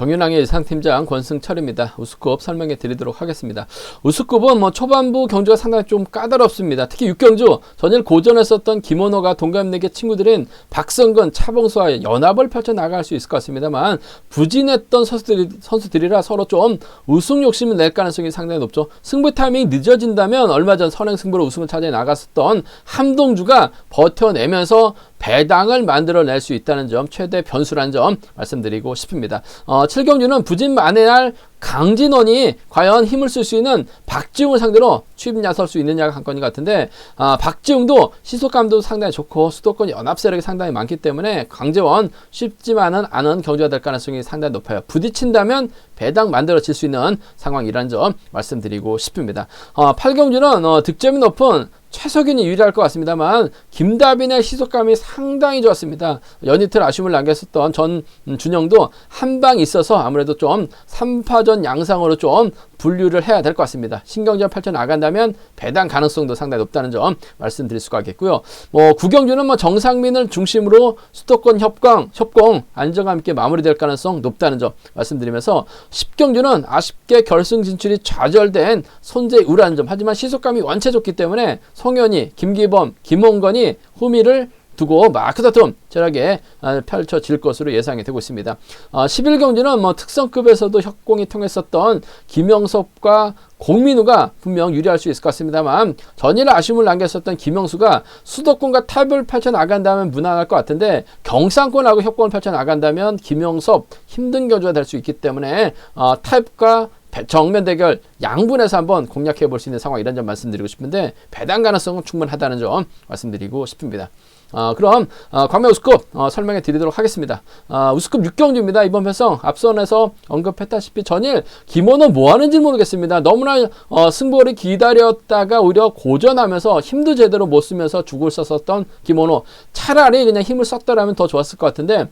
경윤왕의 예상팀장 권승철입니다. 우승급 설명해 드리도록 하겠습니다. 우승급은 초반부 경주가 상당히 좀 까다롭습니다. 특히 6경주 전일 고전했었던 김원호가 동갑내기 친구들인 박성근, 차봉수와 연합을 펼쳐 나갈 수 있을 것 같습니다만 부진했던 선수들이라 서로 좀 우승 욕심을 낼 가능성이 상당히 높죠. 승부 타이밍이 늦어진다면 얼마 전 선행승부로 우승을 차지해 나갔었던 함동주가 버텨내면서 배당을 만들어낼 수 있다는 점, 최대 변수라는 점 말씀드리고 싶습니다. 7경주는 부진 만회할 강진원이 과연 힘을 쓸 수 있는 박지웅을 상대로 취입 나설 수 있느냐가 관건인 것 같은데, 박지웅도 시속감도 상당히 좋고 수도권 연합 세력이 상당히 많기 때문에 강재원 쉽지만은 않은 경주가 될 가능성이 상당히 높아요. 부딪힌다면 배당 만들어질 수 있는 상황이라는 점 말씀드리고 싶습니다. 8경주는 득점이 높은 최석윤이 유리할 것 같습니다만 김다빈의 시속감이 상당히 좋았습니다. 연이틀 아쉬움을 남겼었던 전준영도 한 방 있어서 아무래도 좀 3파전 양상으로 좀 분류를 해야 될 것 같습니다. 신경전 펼쳐 나간다면 배당 가능성도 상당히 높다는 점 말씀드릴 수가 있겠고요. 9경주는 정상민을 중심으로 수도권 협공 안정감 있게 마무리될 가능성 높다는 점 말씀드리면서 10경주는 아쉽게 결승 진출이 좌절된 손재우라는 점, 하지만 시속감이 원체 좋기 때문에 송현희, 김기범, 김홍건이 후미를 두고 마크 다툼 절하게 펼쳐질 것으로 예상이 되고 있습니다. 11경주는 특성급에서도 협공이 통했었던 김영섭과 공민우가 분명 유리할 수 있을 것 같습니다만 전일 아쉬움을 남겼었던 김영수가 수도권과 타협을 펼쳐 나간다면 무난할 것 같은데 경상권하고 협공을 펼쳐 나간다면 김영섭 힘든 경주가 될 수 있기 때문에 타협과 정면 대결 양분에서 한번 공략해 볼 수 있는 상황, 이런 점 말씀드리고 싶은데 배당 가능성은 충분하다는 점 말씀드리고 싶습니다. 그럼 광명 우승급 설명해 드리도록 하겠습니다. 우승급 6경주입니다. 이번 편성 앞선에서 언급했다시피 전일 김원호 뭐 하는지 모르겠습니다. 너무나 승부를 기다렸다가 오히려 고전하면서 힘도 제대로 못 쓰면서 죽을 썼었던 김원호, 차라리 그냥 힘을 썼더라면 더 좋았을 것 같은데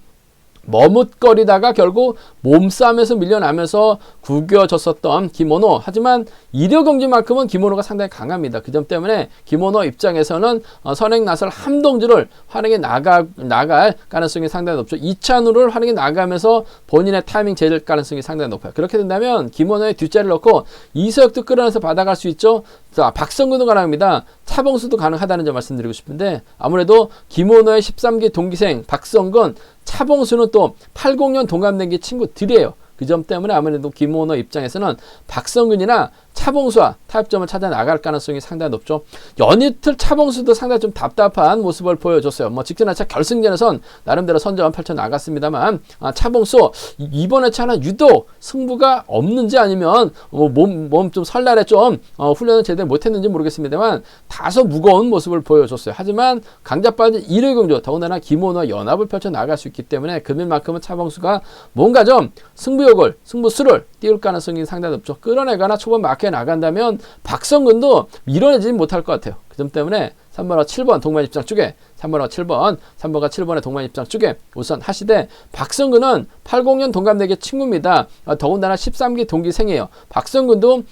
머뭇거리다가 결국 몸싸움에서 밀려나면서 구겨졌었던 김원호. 하지만 1여 경기만큼은 김원호가 상당히 강합니다. 그 점 때문에 김원호 입장에서는 선행 나설 함동주를 활용해 나갈 가능성이 상당히 높죠. 이찬우를 활용해 나가면서 본인의 타이밍 제일 가능성이 상당히 높아요. 그렇게 된다면 김원호의 뒷자리를 넣고 이석도 끌어내서 받아갈 수 있죠. 자, 박성근도 가능합니다. 차봉수도 가능하다는 점 말씀드리고 싶은데 아무래도 김원호의 13기 동기생 박성근, 차봉수는 또 80년 동갑내기 친구들이에요. 그 점 때문에 아무래도 김원호 입장에서는 박성근이나 차봉수와 타협점을 찾아 나갈 가능성이 상당히 높죠. 연이틀 차봉수도 상당히 좀 답답한 모습을 보여줬어요. 직전하차 결승전에선 나름대로 선전을 펼쳐 나갔습니다만 차봉수 이번 회차는 유독 승부가 없는지 아니면 몸 좀 설날에 좀 훈련을 제대로 못했는지 모르겠습니다만 다소 무거운 모습을 보여줬어요. 하지만 강자 빠진 1회 경주, 더군다나 김원호와 연합을 펼쳐 나갈 수 있기 때문에 금일만큼은 차봉수가 뭔가 좀 승부수를 띄울 가능성이 상당히 높죠. 끌어내거나 초반 마크에 나간다면 박성근도 밀어내지 못할 것 같아요. 그 점 때문에 3번과 7번 동반 입장 쪽에 3번과 7번의 동반 입장 쪽에 우선 하시되, 박성근은 80년 동갑내기 친구입니다. 더군다나 13기 동기생이에요. 박성근도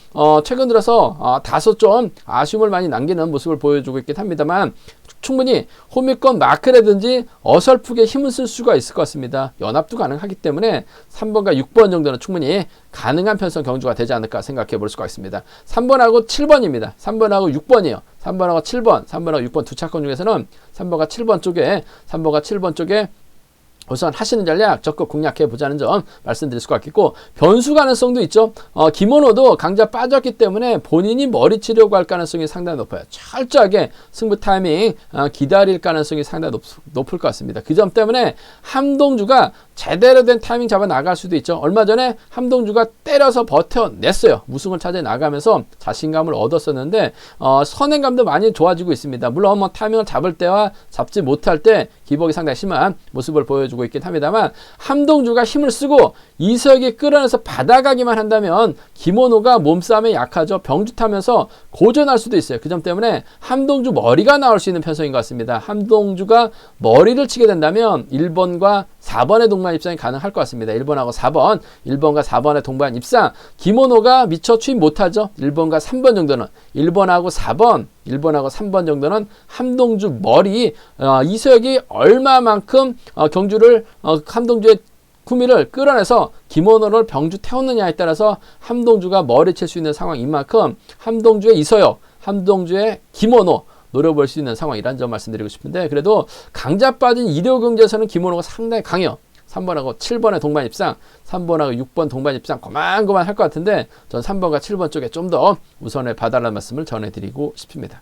최근 들어서 다소 좀 아쉬움을 많이 남기는 모습을 보여주고 있긴 합니다만 충분히 호미권 마크라든지 어설프게 힘을 쓸 수가 있을 것 같습니다. 연합도 가능하기 때문에 3번과 6번 정도는 충분히 가능한 편성 경주가 되지 않을까 생각해 볼 수가 있습니다. 3번하고 7번입니다. 3번하고 6번이에요. 3번하고 7번, 3번하고 6번 두 차권 중에서는 3번과 7번 쪽에 우선 하시는 전략 적극 공략해 보자는 점 말씀드릴 수가 있겠고, 변수 가능성도 있죠. 김원호도 강자 빠졌기 때문에 본인이 머리 치려고 할 가능성이 상당히 높아요. 철저하게 승부 타이밍 기다릴 가능성이 상당히 높을 것 같습니다. 그 점 때문에 함동주가 제대로 된 타이밍 잡아 나갈 수도 있죠. 얼마 전에 함동주가 때려서 버텨냈어요. 우승을 찾아 나가면서 자신감을 얻었었는데 선행감도 많이 좋아지고 있습니다. 물론 타이밍을 잡을 때와 잡지 못할 때 기복이 상당히 심한 모습을 보여주고 있긴 합니다만, 함동주가 힘을 쓰고 이석이 끌어내서 받아가기만 한다면 김원호가 몸싸움에 약하죠. 병주 타면서 고전할 수도 있어요. 그 점 때문에 함동주 머리가 나올 수 있는 편성인 것 같습니다. 함동주가 머리를 치게 된다면 1번과 4번의 동반 입상이 가능할 것 같습니다. 1번과 4번의 동반 입상, 김원호가 미처 취입 못하죠. 1번과 3번 정도는, 1번하고 3번 정도는 함동주 머리, 이석이 얼마만큼 경주를 함동주의 후미를 끌어내서 김원호를 병주 태웠느냐에 따라서 함동주가 머리칠 수 있는 상황인 만큼 함동주의 이서혁, 함동주의 김원호 노려볼 수 있는 상황이라는 점 말씀드리고 싶은데, 그래도 강자 빠진 일요 경기에서는 김원호가 상당히 강해요. 3번하고 7번의 동반 입상, 3번하고 6번 동반 입상 고만고만 할 것 같은데 전 3번과 7번 쪽에 좀 더 우선을 봐달라는 말씀을 전해드리고 싶습니다.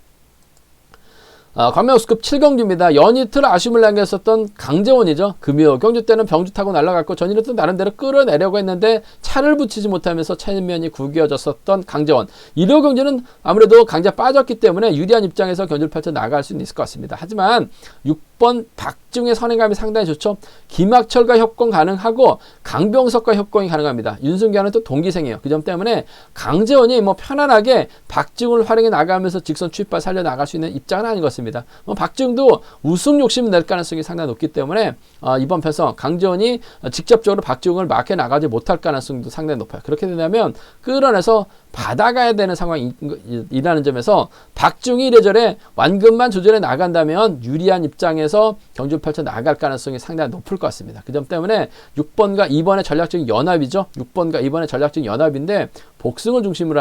광명우스급 7경주입니다. 연이틀 아쉬움을 남겼었던 강재원이죠. 금요 경주 때는 병주 타고 날아갔고 전일은 또 나름대로 끌어내려고 했는데 차를 붙이지 못하면서 체면이 구겨졌었던 강재원. 일요 경주는 아무래도 강자 빠졌기 때문에 유리한 입장에서 경주를 펼쳐 나갈 수는 있을 것 같습니다. 하지만 6번 박중의 선행감이 상당히 좋죠. 김학철과 협공 가능하고 강병석과 협공이 가능합니다. 윤승기와는 또 동기생이에요. 그 점 때문에 강재원이 뭐 편안하게 박중을 활용해 나가면서 직선 추입발 살려 나갈 수 있는 입장은 아닌 것 같습니다. 박중도 우승 욕심 낼 가능성이 상당히 높기 때문에 이번 편성 강재원이 직접적으로 박중을 막혀 나가지 못할 가능성도 상당히 높아요. 그렇게 된다면 끌어내서 받아가야 되는 상황이라는 점에서 박중이 이래저래 완급만 조절해 나간다면 유리한 입장에서 경주 펼쳐 나갈 가능성이 상당히 높을 것 같습니다. 그 점 때문에 6번과 2번의 전략적인 연합이죠. 6번과 2번의 전략적인 연합인데 복승을 중심으로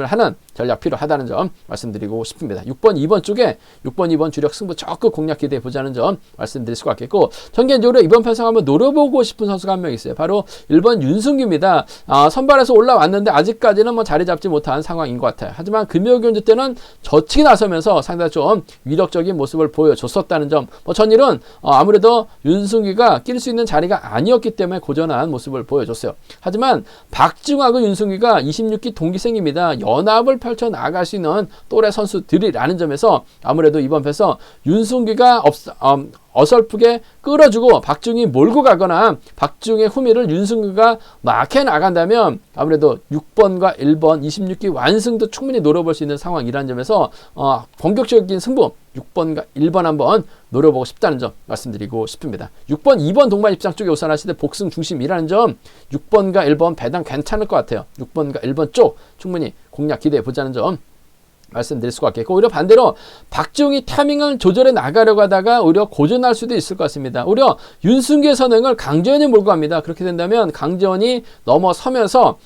하는 전략 필요하다는 점 말씀드리고 싶습니다. 6번, 2번 쪽에 6번, 2번 주력 승부 적극 공략 기대해 보자는 점 말씀드릴 수가 있겠고, 전 개인적으로 이번 편성 한번 노려보고 싶은 선수가 한 명 있어요. 바로 1번 윤승규입니다. 선발에서 올라왔는데 아직까지는 뭐 자리 잡지 못한 상황인 것 같아요. 하지만 금요 경주 때는 젖히기 나서면서 상당히 좀 위력적인 모습을 보여줬었다는 점, 전일은 아무래도 윤승규가 낄 수 있는 자리가 아니었기 때문에 고전한 모습을 보여줬어요. 하지만 박중하고 윤승규가 26기 동기생입니다. 연합을 펼쳐 나갈 수 있는 또래 선수들이라는 점에서 아무래도 이번 편에서 윤승규가 어설프게 끌어주고 박중이 몰고 가거나 박중의 후미를 윤승규가 막해 나간다면 아무래도 6번과 1번 26기 완승도 충분히 노려볼 수 있는 상황이라는 점에서 본격적인 승부 6번과 1번 한번 노려보고 싶다는 점 말씀드리고 싶습니다. 6번, 2번 동반 입장 쪽에 우선하시되 복승 중심이라는 점, 6번과 1번 배당 괜찮을 것 같아요. 6번과 1번 쪽 충분히 공략 기대해 보자는 점 말씀드릴 수가 있겠고, 오히려 반대로 박중이 타이밍을 조절해 나가려고 하다가 오히려 고전할 수도 있을 것 같습니다. 오히려 윤승규의 선행을 강재원이 몰고 갑니다. 그렇게 된다면 강재원이 넘어서면서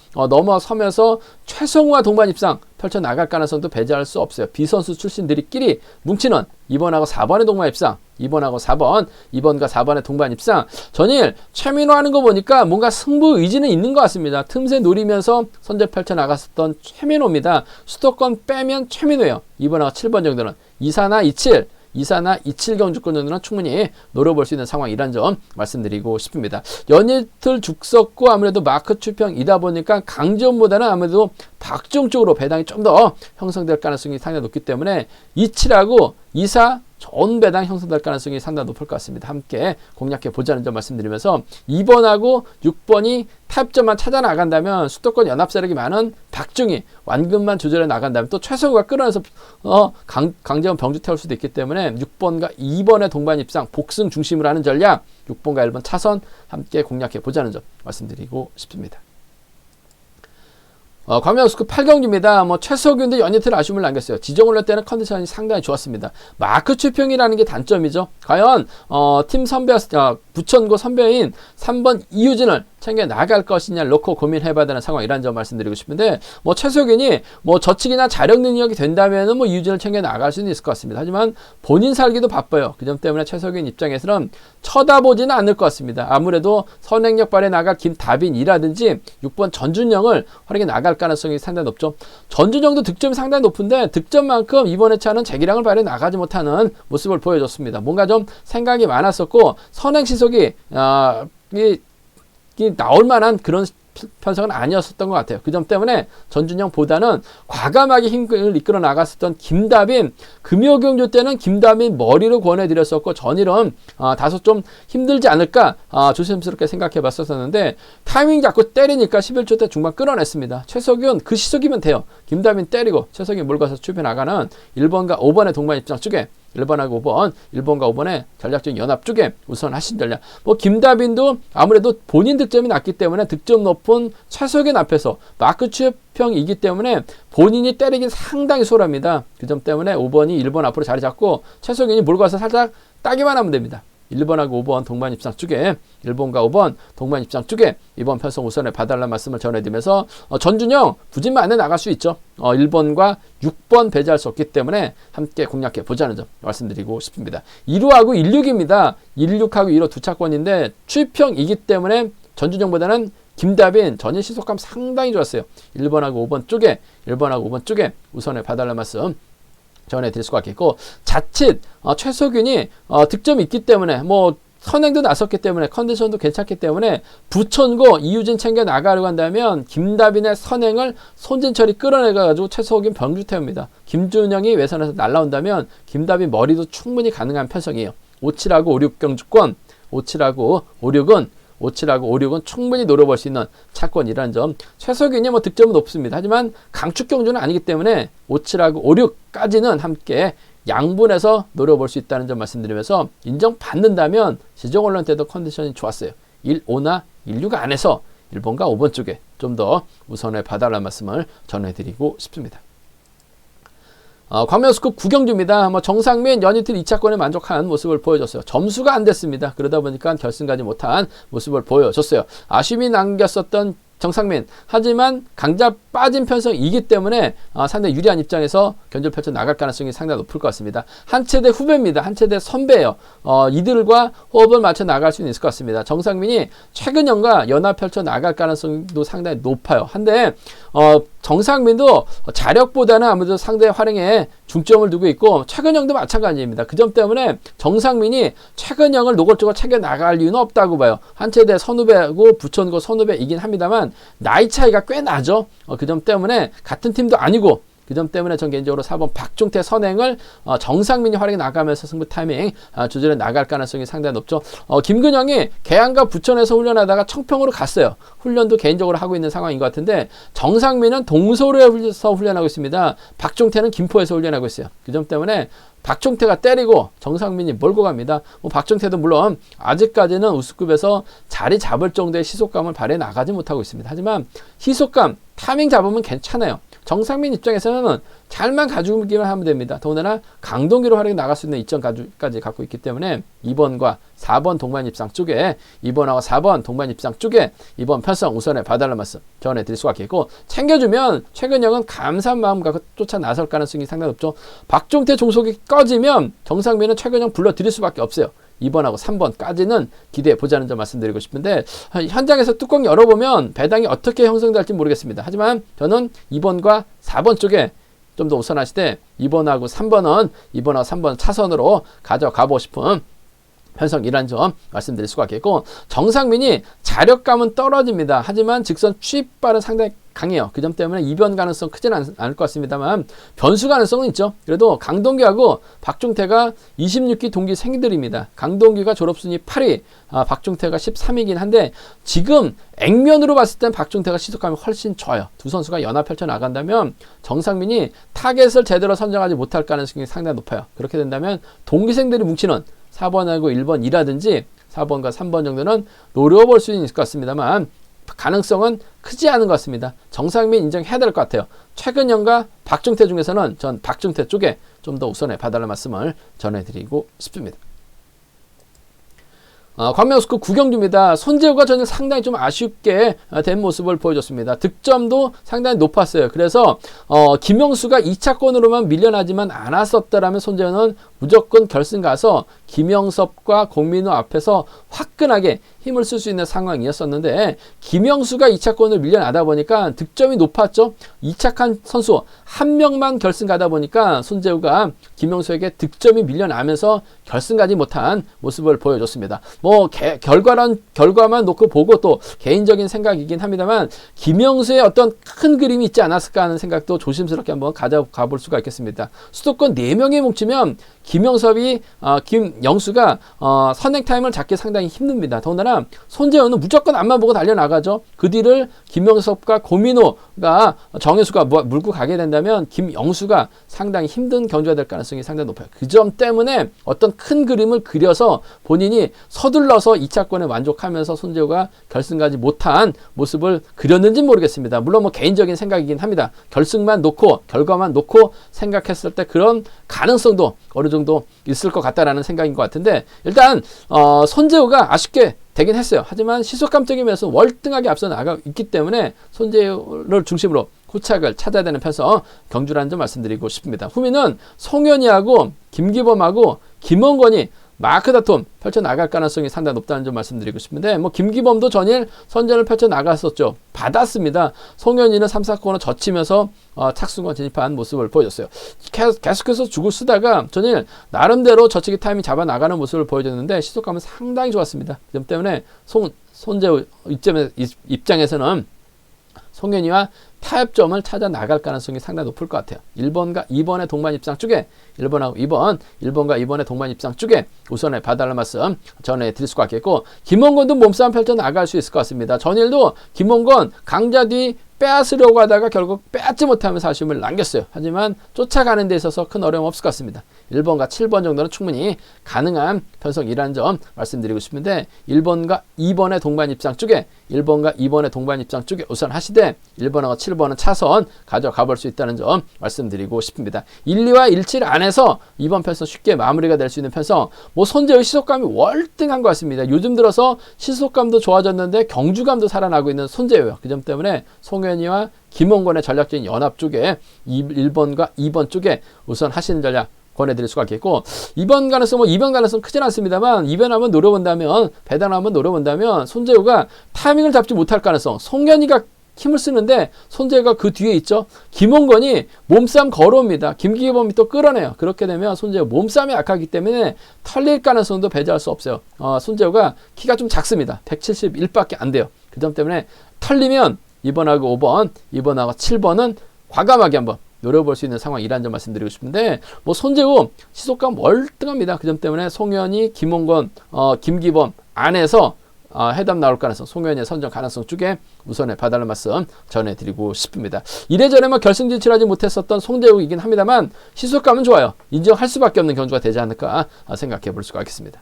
최성우와 동반 입상 펼쳐 나갈 가능성도 배제할 수 없어요. 비선수 출신들끼리 뭉치는 2번하고 4번의 동반 입상, 2번하고 4번, 2번과 4번의 동반 입상. 전일 최민호 하는 거 보니까 뭔가 승부 의지는 있는 것 같습니다. 틈새 노리면서 선제 펼쳐 나갔었던 최민호입니다. 수도권 빼면 최민호예요. 2번하고 7번 정도는 2사나 27 경주권 정도는 충분히 노려볼 수 있는 상황이란 점 말씀드리고 싶습니다. 연이틀 죽섰고 아무래도 마크 추평이다 보니까 강재원보다는 아무래도 박중 쪽으로 배당이 좀 더 형성될 가능성이 상당히 높기 때문에 27하고 24 좋은 배당 형성될 가능성이 상당히 높을 것 같습니다. 함께 공략해 보자는 점 말씀드리면서 2번하고 6번이 타협점만 찾아 나간다면 수도권 연합 세력이 많은 박중이 완급만 조절해 나간다면 또 최성우가 끌어내서 강재원 병주 태울 수도 있기 때문에 6번과 2번의 동반 입상 복승 중심으로 하는 전략 6번과 1번 차선 함께 공략해 보자는 점 말씀드리고 싶습니다. 광명우스급 8경주입니다. 최석윤도 연이틀 아쉬움을 남겼어요. 지정올라 때는 컨디션이 상당히 좋았습니다. 마크 추평이라는 게 단점이죠. 과연 팀 선배 부천고 선배인 3번 이유진을 챙겨 나갈 것이냐 놓고 고민해봐야 되는 상황이라는 점 말씀드리고 싶은데, 최석윤이 저측이나 자력 능력이 된다면은 이유진을 챙겨 나갈 수는 있을 것 같습니다. 하지만 본인 살기도 바빠요. 그 점 때문에 최석윤 입장에서는 쳐다보지는 않을 것 같습니다. 아무래도 선행력 발에 나갈 김다빈이라든지 6번 전준영을 활용해 나갈 가능성이 상당히 높죠. 전준영도 득점이 상당히 높은데 득점만큼 이번 회차는 재기량을 발휘해 나가지 못하는 모습을 보여줬습니다. 뭔가 좀 생각이 많았었고 선행 시속이 나올 만한 그런 편성은 아니었었던 것 같아요. 그 점 때문에 전준영보다는 과감하게 힘을 이끌어 나갔었던 김다빈, 금요경주 때는 김다빈 머리로 권해드렸었고 전일은 다소 좀 힘들지 않을까 조심스럽게 생각해 봤었는데 타이밍 잡고 때리니까 11초 때 중반 끌어냈습니다. 최석윤 그 시속이면 돼요. 김다빈 때리고 최석윤 몰고 가서 추입해 나가는 1번과 5번의 동반 입장 쪽에 1번하고 5번, 1번과 5번의 전략적인 연합 쪽에 우선 하신 전략. 김다빈도 아무래도 본인 득점이 낮기 때문에 득점 높은 최석윤 앞에서 마크 추협형이기 때문에 본인이 때리긴 상당히 소홀합니다. 그 점 때문에 5번이 1번 앞으로 자리 잡고 최석윤이 몰고 와서 살짝 따기만 하면 됩니다. 1번하고 5번 동반 입장 쪽에 1번과 5번 동반 입장 쪽에 이번 편성 우선에 봐달라는 말씀을 전해드리면서 전준영 부진만 안에 나갈 수 있죠. 1번과 6번 배제할 수 없기 때문에 함께 공략해 보자는 점 말씀드리고 싶습니다. 1호하고 16입니다. 16하고 1호 두 차권인데 추입형이기 때문에 전준영보다는 김다빈 전일 시속감 상당히 좋았어요. 1번하고 5번 쪽에 1번하고 5번 쪽에 우선에 봐달라는 말씀 전해드릴 수가 있겠고, 자칫 최석윤이 득점이 있기 때문에 뭐 선행도 나섰기 때문에 컨디션도 괜찮기 때문에 부천고 이유진 챙겨 나가려고 한다면 김다빈의 선행을 손진철이 끌어내가지고 최석윤 병주태우입니다. 김준영이 외선에서 날라온다면 김다빈 머리도 충분히 가능한 편성이에요. 57하고 56 경주권 57하고 56은 충분히 노려볼 수 있는 차권이라는 점. 최석윤이 뭐 득점은 높습니다. 하지만 강축 경주는 아니기 때문에 57하고 56까지는 함께 양분해서 노려볼 수 있다는 점 말씀드리면서, 인정받는다면 시정 언론 때도 컨디션이 좋았어요. 1.5나 1.6 안에서 1번과 5번 쪽에 좀 더 우선에 봐달라는 말씀을 전해드리고 싶습니다. 광명스급 구경주입니다. 정상민 연이틀 2차권에 만족한 모습을 보여줬어요. 점수가 안 됐습니다. 그러다 보니까 결승 가지 못한 모습을 보여줬어요. 아쉬움이 남겼었던 정상민, 하지만 강자 빠진 편성이기 때문에 상당히 유리한 입장에서 견제를 펼쳐 나갈 가능성이 상당히 높을 것 같습니다. 한 체대 후배입니다. 한 체대 선배예요. 이들과 호흡을 맞춰 나갈 수 있을 것 같습니다. 정상민이 최근형과 연합 펼쳐 나갈 가능성도 상당히 높아요. 한데 정상민도 자력보다는 아무래도 상대의 활용에 중점을 두고 있고, 최근형도 마찬가지입니다. 그 점 때문에 정상민이 최근형을 노골적으로 챙겨 나갈 이유는 없다고 봐요. 한 체대 선후배고 부천고 선후배이긴 합니다만 나이 차이가 꽤 나죠. 그 점 때문에 같은 팀도 아니고, 그 점 때문에 전 개인적으로 4번 박종태 선행을 정상민이 활용해 나가면서 승부 타이밍 조절해 나갈 가능성이 상당히 높죠. 김근영이 계양과 부천에서 훈련하다가 청평으로 갔어요. 훈련도 개인적으로 하고 있는 상황인 것 같은데, 정상민은 동서울에서 훈련하고 있습니다. 박종태는 김포에서 훈련하고 있어요. 그 점 때문에 박종태가 때리고 정상민이 몰고 갑니다. 박종태도 물론 아직까지는 우승급에서 자리 잡을 정도의 시속감을 발휘해 나가지 못하고 있습니다. 하지만 시속감, 타이밍 잡으면 괜찮아요. 정상민 입장에서는 잘만 가지고기만 하면 됩니다. 더군다나 강동기로 활용해 나갈 수 있는 이점까지 갖고 있기 때문에 2번과 4번 동반 입상 쪽에 2번하고 4번 동반 입상 쪽에 2번 편성 우선에 봐달라는 말씀 전해드릴 수가 있겠고, 챙겨주면 최근형은 감사한 마음 갖고 쫓아 나설 가능성이 상당히 높죠. 박종태 종속이 꺼지면 정상민은 최근형 불러드릴 수밖에 없어요. 2번하고 3번까지는 기대해 보자는 점 말씀드리고 싶은데, 현장에서 뚜껑 열어보면 배당이 어떻게 형성될지 모르겠습니다. 하지만 저는 2번과 4번 쪽에 좀 더 우선하시되 2번하고 3번 차선으로 가져가고 싶은 편성이라는 점 말씀드릴 수가 있겠고, 정상민이 자력감은 떨어집니다. 하지만 직선 취입발은 상당히 강해요. 그 점 때문에 이변 가능성 크지는 않을 것 같습니다만 변수 가능성은 있죠. 그래도 강동규하고 박종태가 26기 동기 생들입니다. 강동규가 졸업순위 8위, 박종태가 13위긴 한데 지금 액면으로 봤을 땐 박종태가 시속감이 훨씬 좋아요. 두 선수가 연합 펼쳐 나간다면 정상민이 타겟을 제대로 선정하지 못할 가능성이 상당히 높아요. 그렇게 된다면 동기생들이 뭉치는 4번하고 1번이라든지 4번과 3번 정도는 노려볼 수 있을 것 같습니다만 가능성은 크지 않은 것 같습니다. 정상민 인정해야 될 것 같아요. 최근형과 박종태 중에서는 전 박종태 쪽에 좀 더 우선해 봐달라는 말씀을 전해드리고 싶습니다. 광명스급 구경주입니다. 손재우가 저는 상당히 좀 아쉽게 된 모습을 보여줬습니다. 득점도 상당히 높았어요. 그래서 김영수가 2차권으로만 밀려나지만 않았었더라면 손재우는 무조건 결승 가서 김영섭과 공민호 앞에서 화끈하게 힘을 쓸 수 있는 상황이었었는데, 김영수가 2차권을 밀려나다 보니까 득점이 높았죠. 2착한 선수 한 명만 결승 가다 보니까 손재우가 김영수에게 득점이 밀려나면서 결승 가지 못한 모습을 보여줬습니다. 결과만 놓고 보고 또 개인적인 생각이긴 합니다만 김영수의 어떤 큰 그림이 있지 않았을까 하는 생각도 조심스럽게 한번 가져가 볼 수가 있겠습니다. 수도권 4명이 뭉치면 김영섭이 김영수가 선행 타임을 잡기 상당히 힘듭니다. 더군다나 손재현은 무조건 앞만 보고 달려나가죠. 그 뒤를 김영섭과 고민호가 정혜수가 물고 가게 된다면 김영수가 상당히 힘든 경주가 될 가능성이 상당히 높아요. 그 점 때문에 어떤 큰 그림을 그려서 본인이 서둘러서 2차권에 만족하면서 손재호가 결승 가지 못한 모습을 그렸는지 모르겠습니다. 물론 개인적인 생각이긴 합니다. 결승만 놓고 결과만 놓고 생각했을 때 그런 가능성도 어느 정도 정도 있을 것 같다라는 생각인 것 같은데, 일단 손재우가 아쉽게 되긴 했어요. 하지만 시속감적인 면에서 월등하게 앞서 나가 있기 때문에 손재우를 중심으로 후착을 찾아야 되는 편서 경주라는 점 말씀드리고 싶습니다. 후미는 송현이하고 김기범하고 김원권이 마크 다툼 펼쳐나갈 가능성이 상당히 높다는 점 말씀드리고 싶은데, 뭐 김기범도 전일 선전을 펼쳐나갔었죠. 받았습니다. 송현이는 3, 4코너 젖히면서 착수권 진입한 모습을 보여줬어요. 계속해서 죽을 쓰다가 전일 나름대로 젖히기 타이밍 잡아 나가는 모습을 보여줬는데 시속감은 상당히 좋았습니다. 그 점 때문에 손재우 입장에서는 송현이와 타협점을 찾아 나갈 가능성이 상당히 높을 것 같아요. 1번과 2번의 동반 입상 쪽에 1번하고 2번, 1번과 2번의 동반 입상 쪽에 우선에 봐달라는 말씀 전해드릴 수가 있겠고, 김원건도 몸싸움 펼쳐 나갈 수 있을 것 같습니다. 전일도 김원건 강자 뒤 빼앗으려고 하다가 결국 빼앗지 못하면서 아쉬움을 남겼어요. 하지만 쫓아가는 데 있어서 큰 어려움 없을 것 같습니다. 1번과 7번 정도는 충분히 가능한 편성이라는 점 말씀드리고 싶은데, 1번과 2번의 동반 입상 쪽에 1번과 2번의 동반 입상 쪽에 우선 하시되 1번하고 7번은 차선 가져가 볼 수 있다는 점 말씀드리고 싶습니다. 1, 2와 1, 7 안에서 2번 편성 쉽게 마무리가 될 수 있는 편성, 뭐 손재의 시속감이 월등한 것 같습니다. 요즘 들어서 시속감도 좋아졌는데 경주감도 살아나고 있는 손재예요. 그 점 때문에 송현이와 김원권의 전략적인 연합 쪽에 1번과 2번 쪽에 우선 하시는 전략 권해드릴 수가 있겠고, 2번 가능성 크진 않습니다만 2번 한번 노려본다면, 배당 한번 노려본다면 손재우가 타이밍을 잡지 못할 가능성, 송현이가 힘을 쓰는데 손재우가 그 뒤에 있죠. 김원권이 몸싸움 걸어옵니다. 김기범이 또 끌어내요. 그렇게 되면 손재우 몸싸움이 약하기 때문에 털릴 가능성도 배제할 수 없어요. 손재우가 키가 좀 작습니다. 171밖에 안 돼요. 그 점 때문에 털리면 2번하고 5번, 2번하고 7번은 과감하게 한번 노려볼 수 있는 상황이라는 점 말씀드리고 싶은데, 뭐 손재우 시속감 월등합니다. 그 점 때문에 송현이, 김원권, 김기범 안에서 해답 나올 가능성, 송현이의 선정 가능성 쪽에 우선에 봐달라는 말씀 전해드리고 싶습니다. 이래저래 결승 진출하지 못했었던 송재우이긴 합니다만 시속감은 좋아요. 인정할 수밖에 없는 경주가 되지 않을까 생각해 볼 수가 있겠습니다.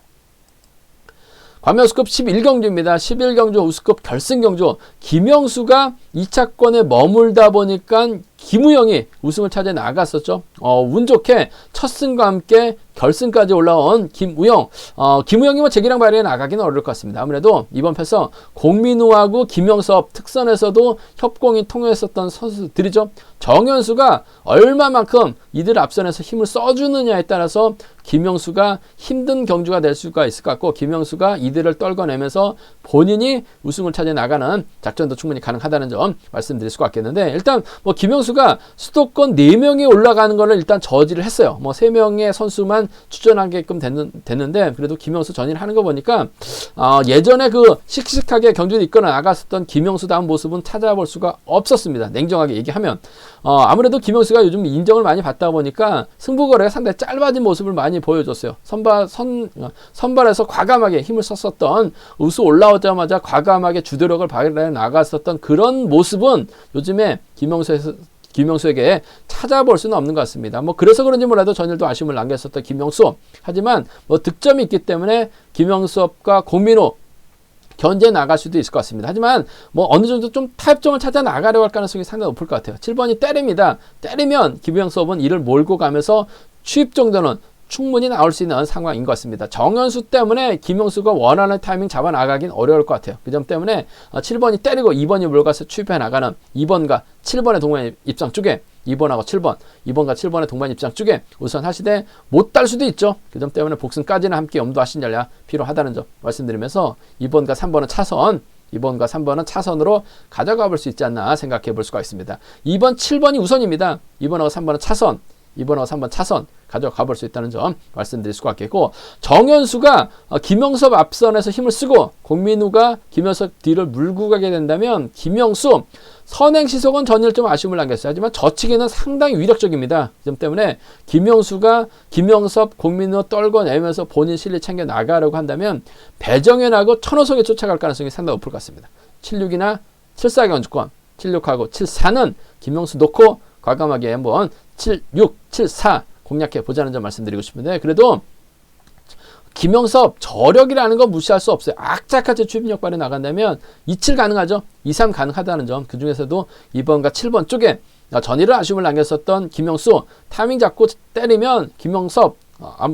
과면우스급 11경주입니다. 11경주 우스급 결승경주, 김영수가 2차권에 머물다 보니까 김우영이 우승을 차지해 나갔었죠. 운 좋게 첫 승과 함께 결승까지 올라온 김우영. 김우영이 재기량 발휘해 나가기는 어려울 것 같습니다. 아무래도 이번 편성 공민우하고 김영섭 특선에서도 협공이 통했었던 선수들이죠. 정현수가 얼마만큼 이들 앞선에서 힘을 써주느냐에 따라서 김영수가 힘든 경주가 될 수가 있을 것 같고, 김영수가 이들을 떨궈내면서 본인이 우승을 차지해 나가는 작전도 충분히 가능하다는 점 말씀드릴 수가 있겠는데, 일단 김영수가 수도권 4명이 올라가는 거를 일단 저지를 했어요. 3명의 선수만 추천하게끔 됐는데, 그래도 김영수 전일 하는 거 보니까 예전에 씩씩하게 경주를 이끌어 나갔었던 김영수다운 모습은 찾아볼 수가 없었습니다. 냉정하게 얘기하면. 아무래도 김영수가 요즘 인정을 많이 받다 보니까 승부거래가 상당히 짧아진 모습을 많이 보여줬어요. 선발에서 과감하게 힘을 썼었던, 우수 올라오자마자 과감하게 주도력을 발휘해 나갔었던 그런 모습은 요즘에 김영수에게 찾아볼 수는 없는 것 같습니다. 그래서 그런지 몰라도 전일도 아쉬움을 남겼었던 김영수. 하지만 득점이 있기 때문에 김영수와 공민호 견제 나갈 수도 있을 것 같습니다. 하지만 어느 정도 좀 타협점을 찾아 나가려고 할 가능성이 상당히 높을 것 같아요. 7번이 때립니다. 때리면 김영섭은 이를 몰고 가면서 추입 정도는 충분히 나올 수 있는 상황인 것 같습니다. 정현수 때문에 김영수가 원하는 타이밍 잡아 나가긴 어려울 것 같아요. 그 점 때문에 7번이 때리고 2번이 몰가서 추입해 나가는 2번과 7번의 동반 입장 쪽에 2번하고 7번, 2번과 7번의 동반 입장 쪽에 우선 하시되 못 딸 수도 있죠. 그 점 때문에 복승까지는 함께 염두하신 전략 필요하다는 점 말씀드리면서 2번과 3번은 차선, 2번과 3번은 차선으로 가져가 볼 수 있지 않나 생각해 볼 수가 있습니다. 2번, 7번이 우선입니다. 2번하고 3번은 차선, 2번하고 3번 차선 가져가 볼 수 있다는 점 말씀드릴 수가 있겠고, 정현수가 김영섭 앞선에서 힘을 쓰고 공민우가 김영섭 뒤를 물고 가게 된다면 김영수 선행 시속은 전일 좀 아쉬움을 남겼어요. 하지만 저치기는 상당히 위력적입니다. 그 점 때문에 김영수가 김영섭, 공민우 떨궈내면서 본인 실리 챙겨 나가려고 한다면 배정현하고 천호성에 쫓아갈 가능성이 상당히 높을 것 같습니다. 76이나 74 경주권, 76하고 74는 김영수 놓고 과감하게 한번 76, 74 공략해 보자는 점 말씀드리고 싶은데, 그래도 김영섭 저력이라는 거 무시할 수 없어요. 악착같이 추입력 발휘 나간다면 27 가능하죠. 23 가능하다는 점. 그 중에서도 2번과 7번 쪽에 전일을 아쉬움을 남겼었던 김영수 타이밍 잡고 때리면 김영섭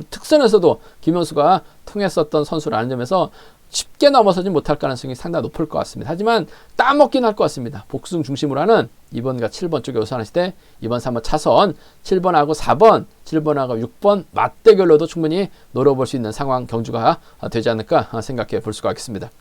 특선에서도 김현수가 통했었던 선수라는 점에서 쉽게 넘어서지 못할 가능성이 상당히 높을 것 같습니다. 하지만 따먹긴 할 것 같습니다. 복승 중심으로 하는 2번과 7번 쪽에 우선하실 때 2번, 3번 차선, 7번하고 4번, 7번하고 6번 맞대결로도 충분히 노려볼 수 있는 상황 경주가 되지 않을까 생각해 볼 수가 있겠습니다.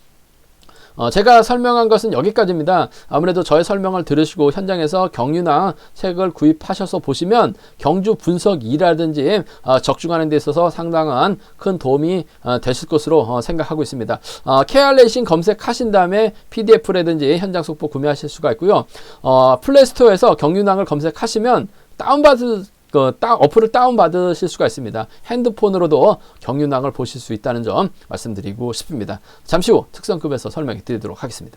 제가 설명한 것은 여기까지입니다. 아무래도 저의 설명을 들으시고 현장에서 경유나 책을 구입하셔서 보시면 경주 분석이라든지 적중하는 데 있어서 상당한 큰 도움이 되실 것으로 생각하고 있습니다. KR레이싱 검색하신 다음에 PDF라든지 현장 속보 구매하실 수가 있고요. 플레이스토어에서 경유낭을 검색하시면 어플을 다운받으실 수가 있습니다. 핸드폰으로도 경유낭을 보실 수 있다는 점 말씀드리고 싶습니다. 잠시 후 특성급에서 설명해 드리도록 하겠습니다.